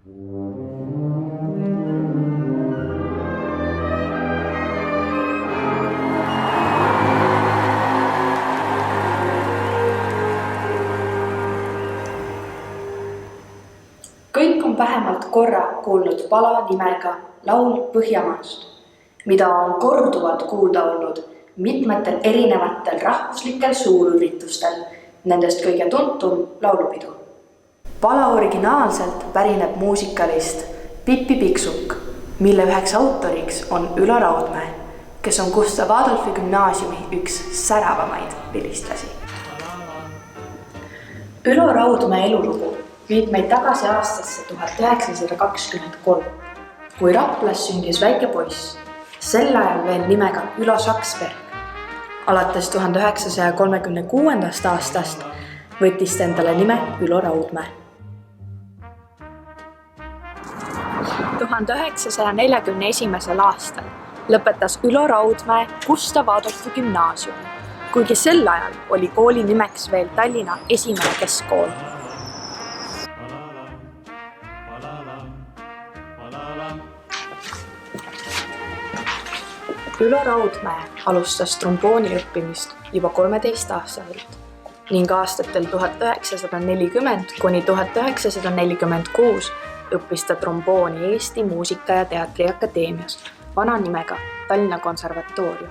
Kõik on vähemalt korra kuulnud pala nimega Laul Põhjamaast, mida on korduvalt kuulda olnud mitmetel erinevatel rahvuslikel suurüritustel, nendest kõige tuntum laulupidu. Pala originaalselt pärineb muusikalist Pippi Pikksukk, mille üheks autoriks on Ülo Raudmäe, kes on Gustav Adolfi gümnaasiumi üks säravamaid vilistlasi. Ülo Raudmäe elulugu viib meid tagasi aastasse 1923, kui Raplas sündis väike poiss, sel ajal veel nimega Ülo Saksberg. Alates 1936. aastast võttis ta endale nime Ülo Raudmäe. 1941. aastal lõpetas Ülo Raudmäe Gustav Adolfi gümnaasiumi, kuigi sel ajal oli kooli nimeks veel Tallinna esimene keskkool. Ülo Raudmäe alustas trombooni õppimist juba 13-aastaselt ning aastatel 1940 kuni 1946 õppis ta trombooni Eesti Muusika- ja Teatriakadeemias, vana nimega Tallinna Konservatoorium.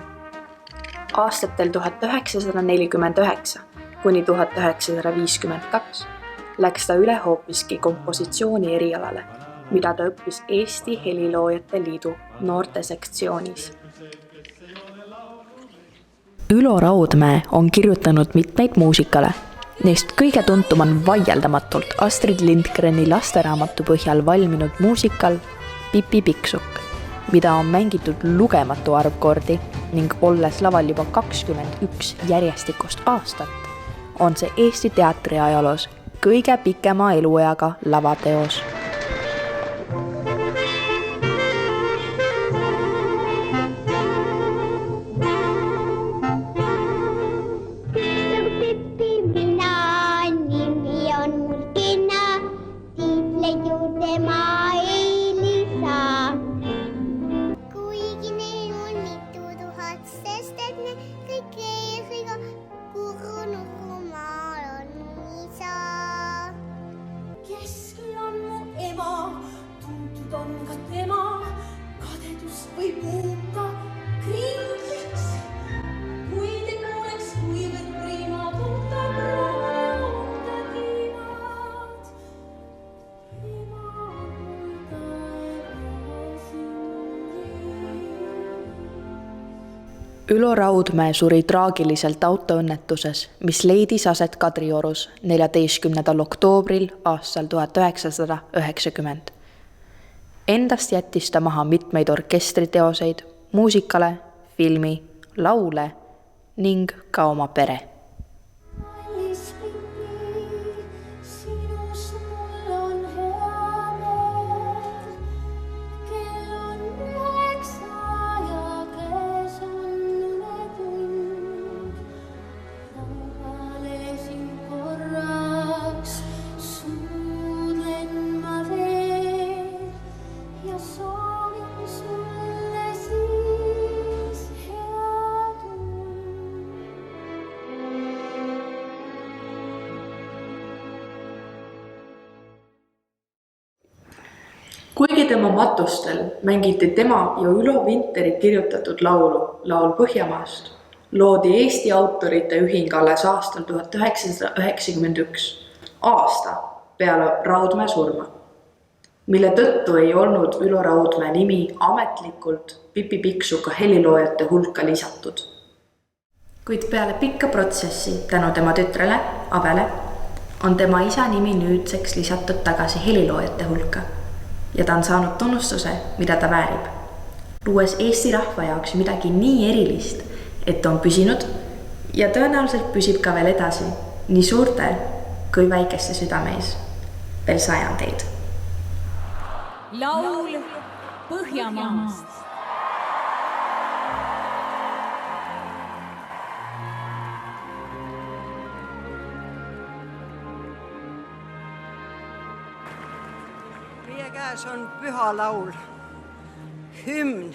Aastatel 1949 kuni 1952 läks ta üle hoopiski kompositsiooni erialale, mida ta õppis Eesti Heliloojate Liidu noorte sektsioonis. Ülo Raudmäe on kirjutanud mitmeid muusikale. Neist kõige tuntum on vaieldamatult Astrid Lindgreni lasteraamatu põhjal valminud muusikal Pippi Pikksukk, mida on mängitud lugematu arv kordi ning olles laval juba 21 järjestikust aastat, on see Eesti teatri ajaloos kõige pikema elueaga lavateos. Ülo Raudmäe suri traagiliselt autoõnnetuses, mis leidis aset Kadriorus 14. oktoobril aastal 1990. Endast jättis ta maha mitmeid orkestriteoseid, muusikale, filmi, laule ning ka oma pere. Kuigi tema matustel mängiti tema ja Ülo Vinteri kirjutatud laulu Laul Põhjamaast, loodi Eesti autorite ühing alles aastal 1991, aasta peale Raudmäe surma, mille tõttu ei olnud Ülo Raudmäe nimi ametlikult Pippi Pikksuka heliloojate hulka lisatud. Kuid peale pikka protsessi tänu tema tütrele, Avele, on tema isa nimi nüüdseks lisatud tagasi heliloojate hulka. Ja ta on saanud tunnustuse, mida ta väärib, luues Eesti rahva jaoks midagi nii erilist, et on püsinud ja tõenäoliselt püsib ka veel edasi nii suurte kui väikeste südameis veel sajandeid. Laul Põhjamaast. Meie käes on püha laul, hümn,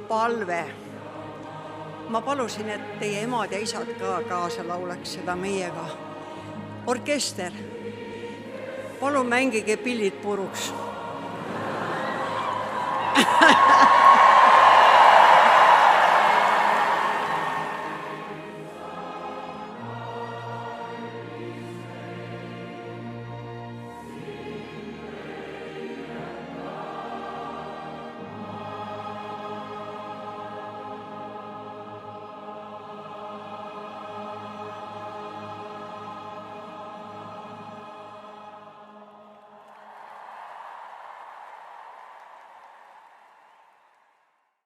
palve. Ma palusin, et teie emad ja isad ka kaasa lauleks seda meiega. Orkester, palun mängige pillid puruks.